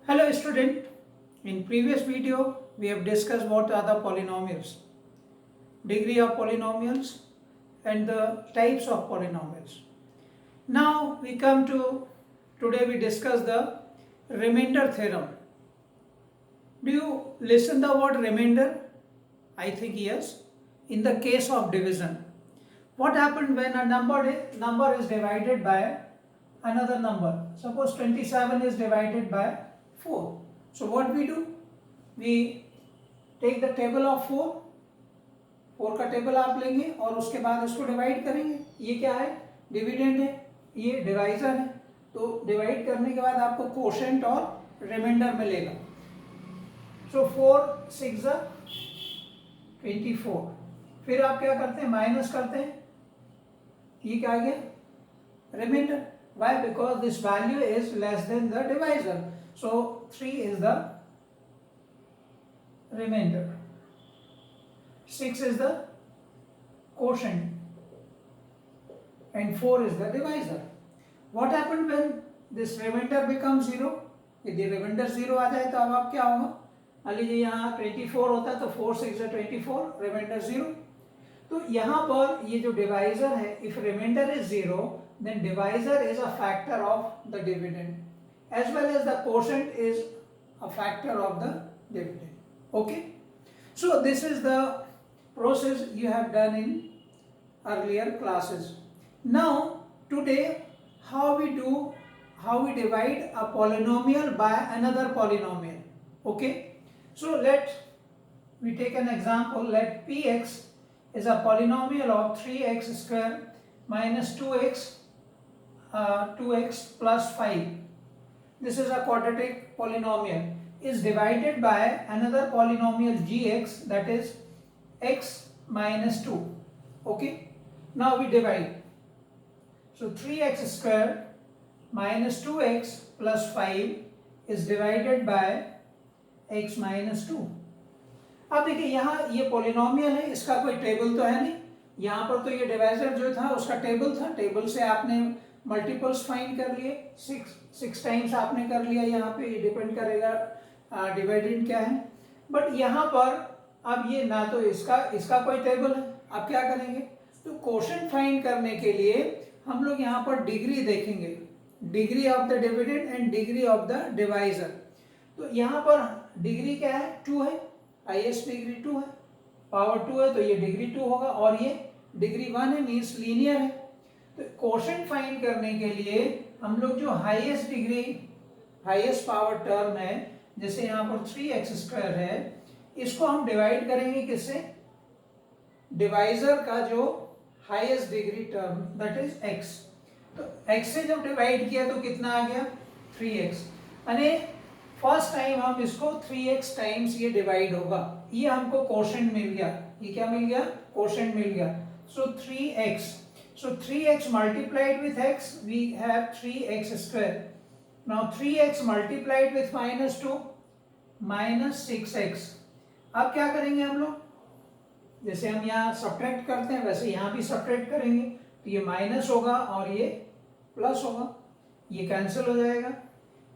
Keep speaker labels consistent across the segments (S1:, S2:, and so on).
S1: Hello student, in previous video we have discussed what are the polynomials, degree of polynomials and the types of polynomials. Now we come to, today we discuss the remainder theorem. Do you listen the word remainder? I think yes. In the case of division, what happened when a number is divided by another number? Suppose 27 is divided by 4. So what we do? We take the table of 4, 4 का table आप लेंगे और उसके बाद इसको divide करेंगे. ये क्या है? डिविडेंड है, ये डिवाइजर है. तो डिवाइड करने के बाद आपको कोशेंट और रिमाइंडर मिलेगा. सो 4 6 24. फिर आप क्या करते हैं? माइनस करते हैं. ये क्या आ गया? Reminder. Why? Because this value is less than the divisor. So 3 is the remainder. 6 is the quotient and 4 is the divisor. What happened when this remainder becomes 0? यदि remainder 0 आ जाए तो अब आप क्या होगा? मान लीजिए यहाँ 24 होता है तो 4 6 24, remainder 0. तो यहाँ पर ये जो divisor है, if remainder is 0, then divisor is a factor of the dividend, as well as the quotient is a factor of the dividend. Okay, so this is the process you have done in earlier classes. Now today how we divide a polynomial by another polynomial. Okay, so let we take an example. Let px is a polynomial of 3x square minus 2x plus 5. This is a quadratic polynomial, is divided by another polynomial gx, that is x minus 2. Okay, now we divide. So 3x square minus 2x plus 5 is divided by x minus 2. अब देखिए यहाँ ये polynomial है, इसका कोई table तो है नहीं. यहाँ पर तो ये डिवाइजर जो था उसका टेबल था. टेबल से आपने मल्टीपल्स फाइंड कर लिए. 6 टाइम्स आपने कर लिया. यहाँ पे ये डिपेंड करेगा डिविडेंड क्या है. बट यहाँ पर अब ये ना तो इसका कोई टेबल है. अब क्या करेंगे? तो कोशेंट फाइंड करने के लिए हम लोग यहाँ पर डिग्री देखेंगे. Degree of the dividend and degree of the divisor. तो यहाँ पर डिग्री क्या है? 2 है. हाईएस्ट डिग्री 2 है. पावर 2 है तो ये डिग्री 2 होगा. और ये डिग्री 1 है, मीन्स लीनियर है. तो कोशेंट फाइंड करने के लिए हम लोग जो highest degree, highest power term है, जैसे यहाँ पर 3x स्क्वायर है, इसको हम डिवाइड करेंगे किससे? डिवाइजर का जो highest degree term, that is x. तो x से जब डिवाइड किया तो कितना आ गया? 3x. यानी फर्स्ट टाइम हम इसको 3x टाइम्स ये डिवाइड होगा. ये हमको कोशेंट मिल गया. ये क्या मिल गया? कोशेंट मिल गया. सो 3x. So 3x multiplied with x, we have 3x square. Now 3x multiplied with minus 2, minus 6x. अब क्या करेंगे हम लोग? जैसे हम यहाँ सब्ट्रैक्ट करते हैं वैसे यहाँ भी सब्ट्रैक्ट करेंगे. तो ये माइनस होगा और ये प्लस होगा. ये कैंसिल हो जाएगा.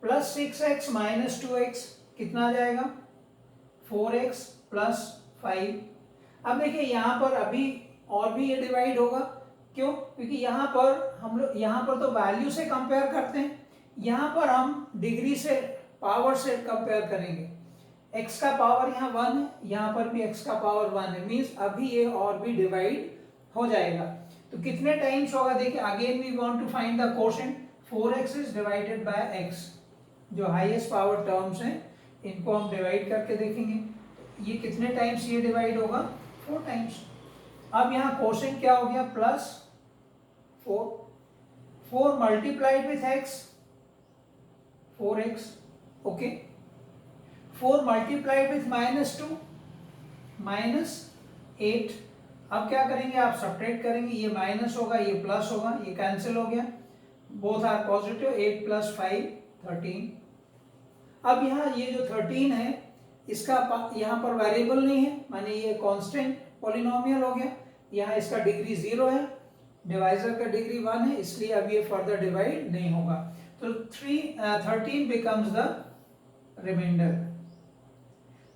S1: प्लस 6x माइनस 2x कितना आ जाएगा? 4x plus 5. अब देखिए यहाँ पर अभी और भी ये डिवाइड होगा. क्यों? क्योंकि यहाँ पर हम लोग यहाँ पर तो वैल्यू से कंपेयर करते हैं. यहाँ पर हम डिग्री से, पावर से कंपेयर करेंगे. x का पावर यहाँ 1 है, यहाँ पर भी x का पावर 1 है. मीन्स अभी ये और भी डिवाइड हो जाएगा. तो कितने टाइम्स होगा? देखिए again we want to find the quotient. 4x is divided by x. जो हाईएस्ट पावर टर्म्स हैं इनको हम डिवाइड करके देखेंगे. ये कितने टाइम्स ये डिवाइड होगा? 4 टाइम्स. अब यहाँ कोशेंट क्या हो गया? Plus 4 multiplied with x, 4x. okay. 4 multiplied with minus 2, minus 8. अब क्या करेंगे? आप सब्ट्रैक्ट करेंगे. ये माइनस होगा, ये प्लस होगा, ये कैंसिल हो गया. Both are positive. 8 प्लस 5 13. अब यहाँ ये जो 13 है इसका यहाँ पर वेरिएबल नहीं है, माने ये कांस्टेंट पॉलिनोमियल हो गया. यहाँ इसका डिग्री 0 है, डिवाइजर का डिग्री 1 है, इसलिए अब ये फर्दर डिवाइड नहीं होगा. तो 13 becomes the रिमाइंडर।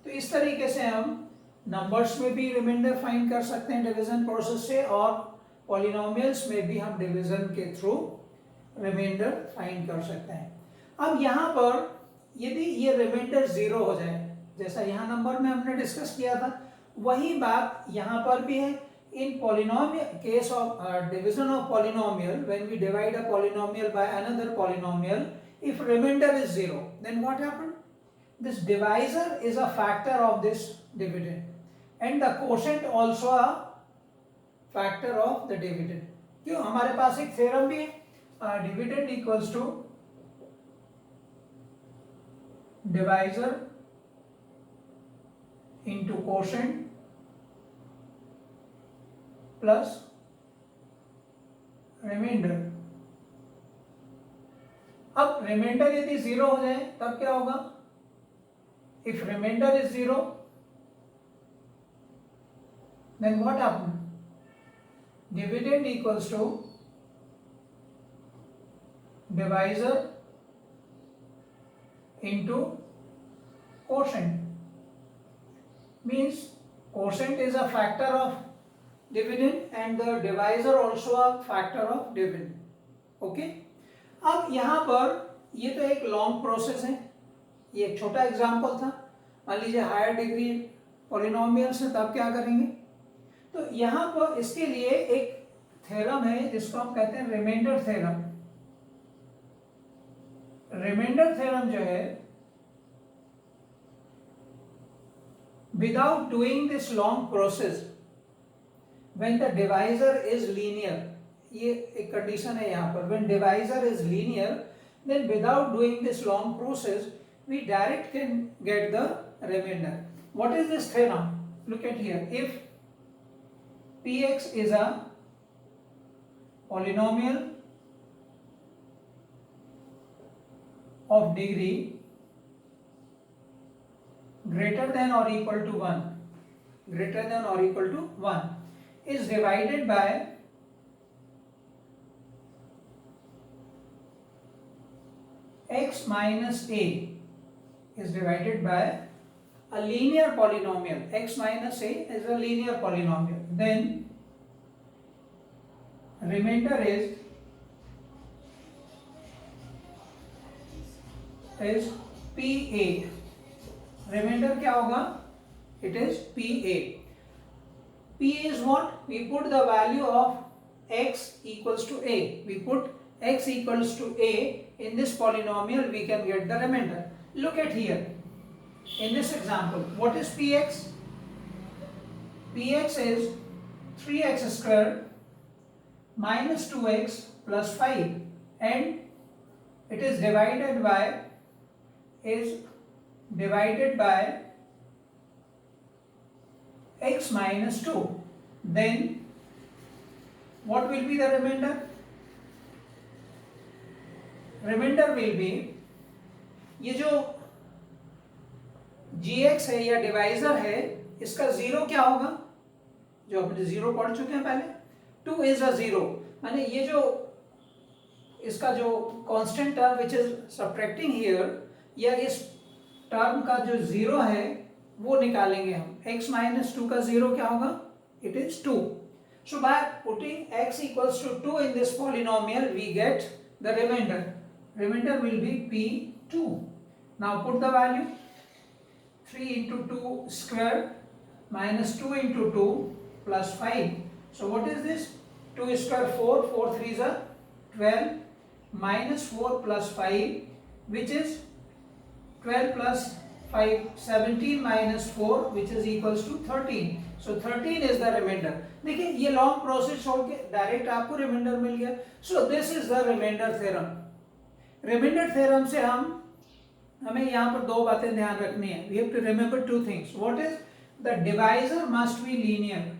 S1: तो इस तरीके से हम नंबर्स में भी रिमाइंडर फाइंड कर सकते हैं डिवीजन प्रोसेस से, और पॉलिनोमियल्स में भी हम डिवीजन के थ्रू रिमाइंडर फाइंड कर सकते हैं। अब यहाँ पर यदि ये रिमाइंडर 0 हो जाए, जैसा यहाँ नंबर में हमने डिस्कस किया था, वही बात यहाँ पर भी है। इन polynomial case of division of polynomial, when we divide a polynomial by another polynomial, if remainder is 0, then what happened? This divisor is a factor of this dividend, and the quotient also a factor of the dividend. क्यों? हमारे पास एक theorem भी है, dividend equals to divisor into quotient plus remainder. अब remainder यदि 0 हो जाए तब क्या होगा? If remainder is 0, then what happen? Dividend equals to divisor into quotient, means quotient is a factor of dividend and the divisor also a factor of dividend. Okay, अब यहाँ पर ये तो एक लॉन्ग प्रोसेस है, ये एक छोटा एग्जांपल था। मान लीजिए हायर डिग्री पॉलिनोमियल्स है, तब क्या करेंगे? तो यहाँ पर इसके लिए एक थ्योरम है जिसको हम कहते हैं रिमाइंडर थ्योरम। रिमाइंडर थ्योरम जो है, without doing this long process, when the divisor is linear, ये एक कंडीशन है यहाँ पर, when divisor is linear, then without doing this long process we direct can get the remainder. What is this theorem? Look at here. If px is a polynomial of degree greater than or equal to 1, greater than or equal to 1, is divided by x minus a, is divided by a linear polynomial. X minus a is a linear polynomial. Then remainder is PA. Remainder क्या होगा? It is PA. P is what? We put the value of x equals to a. We put x equals to a in this polynomial, we can get the remainder. Look at here. In this example, what is px? Px is 3x square minus 2x plus 5, and it is divided by x minus 2. Then what will be the remainder? Remainder will be, ये जो gx है या divisor है, इसका 0 क्या होगा? जो अपने 0 पढ़ चुके हैं पहले, 2 is a 0, माने ये जो इसका जो constant term which is subtracting here, या इस टर्म का जो 0 है वो निकालेंगे हम। x minus 2 का 0 क्या होगा? It is 2. So by putting x equals to 2 in this polynomial, we get the remainder. Remainder will be P2. Now put the value. 3 into 2 square minus 2 into 2 plus 5. So what is this? 2 square 4, 4 3s are 12, minus 4 plus 5, which is 12 plus 5, 17 minus 4, which is equals to 13. So 13 is the remainder. देखिए ये long process छोड़ के direct आपको remainder मिल गया. So this is the remainder theorem. Remainder theorem से हमें यहाँ पर दो बातें ध्यान रखनी है. We have to remember two things. What is the divisor must be linear.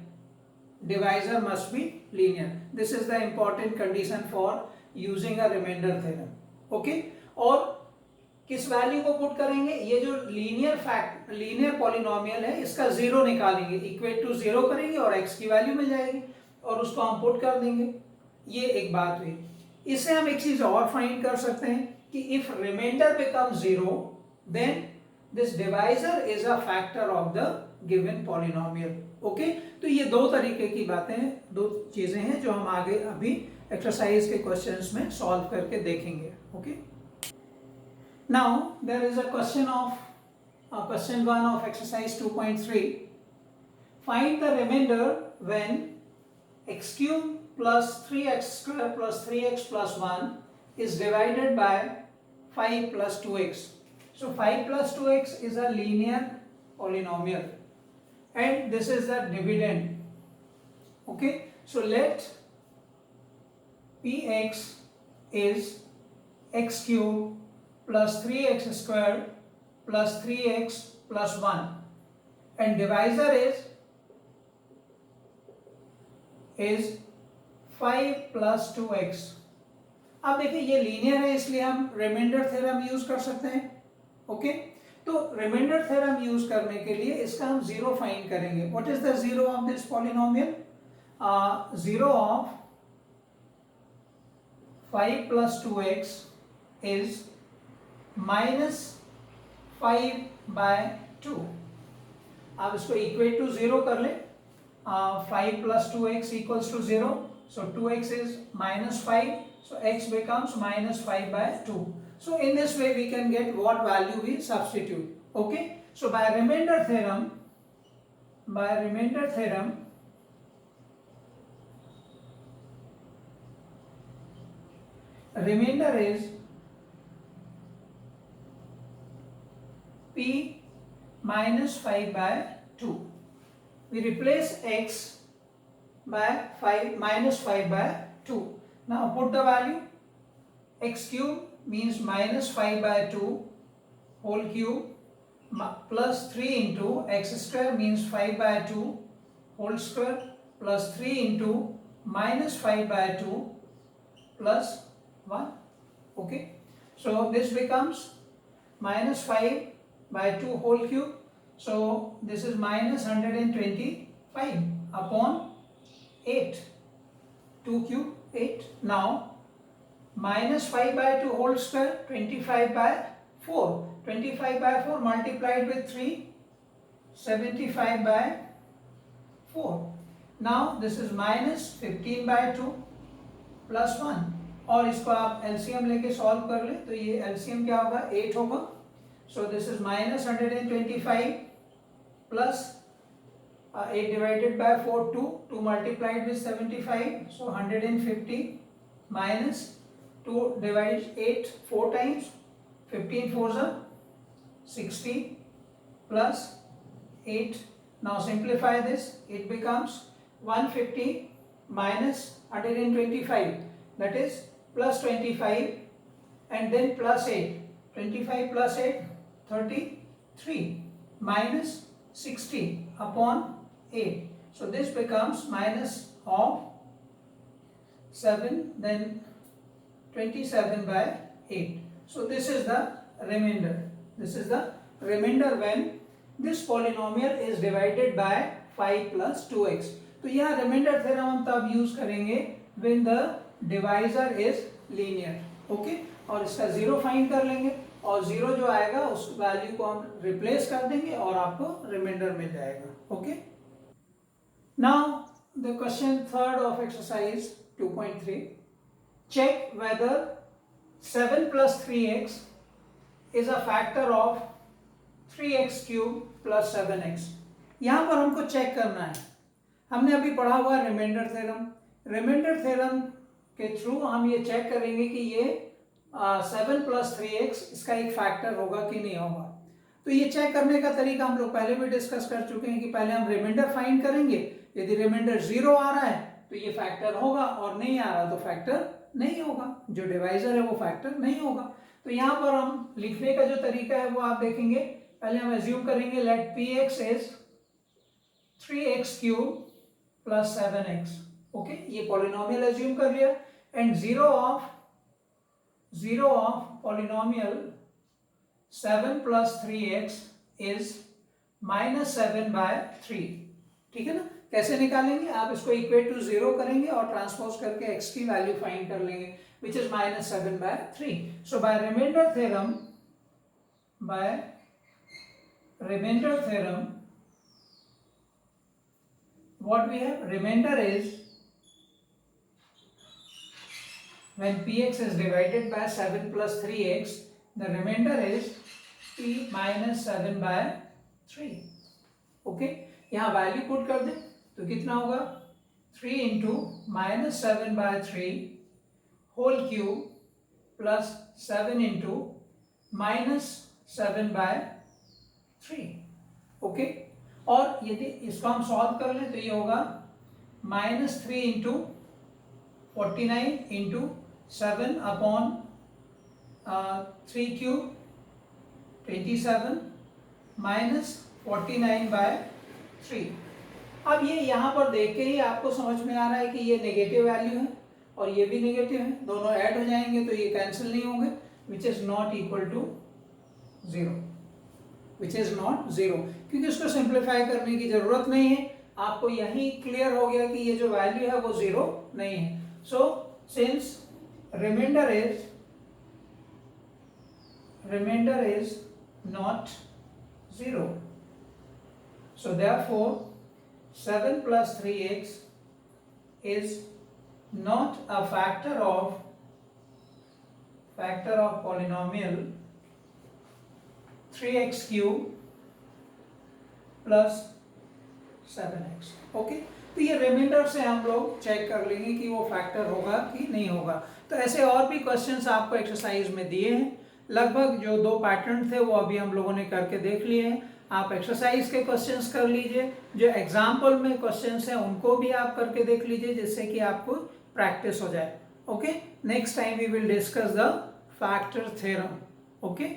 S1: Divisor must be linear. This is the important condition for using a remainder theorem. Okay. और किस वैल्यू को पुट करेंगे? ये जो लीनियर पॉलिनोमियल है इसका zero निकालेंगे, equate to zero करेंगे और x की वैल्यू मिल जाएगी और उसको हम पुट कर देंगे. ये एक बात हुई. इससे हम एक चीज और फाइंड कर सकते हैं कि if remainder become zero then this divisor is a factor of the given polynomial. Okay, तो ये दो तरीके की बातें, दो चीजें हैं जो हम आगे अभी एक्सरसाइज के क्वेश्चंस में सॉल्व करके देखेंगे. Okay, now there is a question of question 1 of exercise 2.3. Find the remainder when x cube plus 3x square plus 3x plus 1 is divided by 5 plus 2x. So 5 plus 2x is a linear polynomial and this is the dividend. Okay, so let px is x cube plus 3x square plus 3x plus 1 and divisor is 5 plus 2x. अब देखिए ये linear है इसलिए हम remainder theorem use कर सकते हैं. Okay, तो रिमाइंडर थ्योरम यूज करने के लिए इसका हम जीरो फाइंड करेंगे. What is the zero of this polynomial? Zero of 5 plus 2x is minus 5 by 2. आप इसको इक्वेट टू जीरो कर लें. 5 plus 2x equals to 0. So 2x is minus 5. So x becomes minus 5 by 2. So in this way we can get what value we substitute. Okay. So by remainder theorem, remainder is p minus 5 by 2. We replace x by 5 minus 5 by 2. Now put the value. X cube means minus 5 by 2 whole cube plus 3 into x square means 5 by 2 whole square plus 3 into minus 5 by 2 plus 1. Okay, so this becomes minus 5 by 2 whole cube. So this is minus 125 upon 8. 2 cube 8. Now minus 5 by 2 whole square, 25 by 4. 25 by 4 multiplied with 3, 75 by 4. Now this is minus 15 by 2 plus 1. और इसको आप LCM लेके solve कर ले तो ये LCM क्या होगा? 8 होगा. So this is minus 125 plus 8 divided by 4, 2 multiplied with 75, so 150 minus 2 divides 8 4 times, 15 4s are 60 plus 8. Now simplify this, it becomes 150 minus 125, that is plus 25 and then plus 8. 25 plus 8, 33 minus 60 upon 8. So this becomes minus of 7, then 27 by 8. So this is the remainder. This is the remainder when this polynomial is divided by 5 plus 2x. तो यहाँ remainder theorem हम तब use करेंगे when the divisor is linear. Okay, और इसका zero find कर लेंगे और जीरो जो आएगा उस वैल्यू को हम रिप्लेस कर देंगे और आपको रिमाइंडर मिल जाएगा. Okay, now the question third of exercise 2.3. Check whether 7 plus 3x is a factor of 3x cube plus 7x. यहां पर हमको चेक करना है. हमने अभी पढ़ा हुआ है रिमाइंडर थ्योरम. रिमाइंडर थ्योरम के थ्रू हम ये चेक करेंगे कि ये 7 plus 3x इसका एक फैक्टर होगा कि नहीं होगा. तो ये चेक करने का तरीका हम लोग पहले भी डिस्कस कर चुके हैं कि पहले हम रिमाइंडर फाइंड करेंगे. यदि रिमाइंडर 0 आ रहा है तो ये फैक्टर होगा और नहीं आ रहा तो फैक्टर नहीं होगा. जो डिवाइजर है वो फैक्टर नहीं होगा. तो यहाँ पर हम लिखने का जो तरीका है वो आप देखेंगे. पहले हम एज्यूम करेंगे let px is 3x cube plus 7x. Okay, ये पॉलिनोमियल एज्यूम कर लिया and zero of polynomial 7 plus 3x is minus 7 by 3. ठीक है ना. कैसे निकालेंगे? आप इसको इक्वेट टू जीरो करेंगे और ट्रांसपोज करके x की वैल्यू फाइंड कर लेंगे which is minus 7 by 3. So by remainder theorem by remainder theorem, what we have, remainder is when px is divided by 7 plus 3x, the remainder is p minus 7 by 3. ओके, यहाँ value put कर दे तो कितना होगा 3 into minus 7 by 3 whole cube plus 7 into minus 7 by 3. Okay, और यदि इसको हम सॉल्व कर लें तो ये होगा minus 3 into 49 into 7 upon 3 cube 27 minus 49 by 3. अब ये यहाँ पर देख के ही आपको समझ में आ रहा है कि ये नेगेटिव वैल्यू है और ये भी नेगेटिव है, दोनों ऐड हो जाएंगे तो ये कैंसिल नहीं होंगे, which is not equal to 0, which is not 0, क्योंकि इसको सिंप्लीफाई करने की जरूरत नहीं है. आपको यही क्लियर हो गया कि ये जो वैल्यू है वो 0 नहीं है. So since reminder is not 0, so therefore 7 plus 3x is not a factor of polynomial 3x cube plus 7x. Okay, तो ये रिमाइंडर से हम लोग चेक कर लेंगे कि वो फैक्टर होगा कि नहीं होगा. तो ऐसे और भी क्वेश्चंस आपको एक्सरसाइज में दिए हैं. लगभग जो 2 पैटर्न थे वो अभी हम लोगों ने करके देख लिए हैं. आप एक्सरसाइज के क्वेश्चंस कर लीजिए, जो एग्जाम्पल में क्वेश्चंस हैं उनको भी आप करके देख लीजिए, जिससे कि आपको प्रैक्टिस हो जाए. Okay, next time we will discuss the factor theorem. Okay.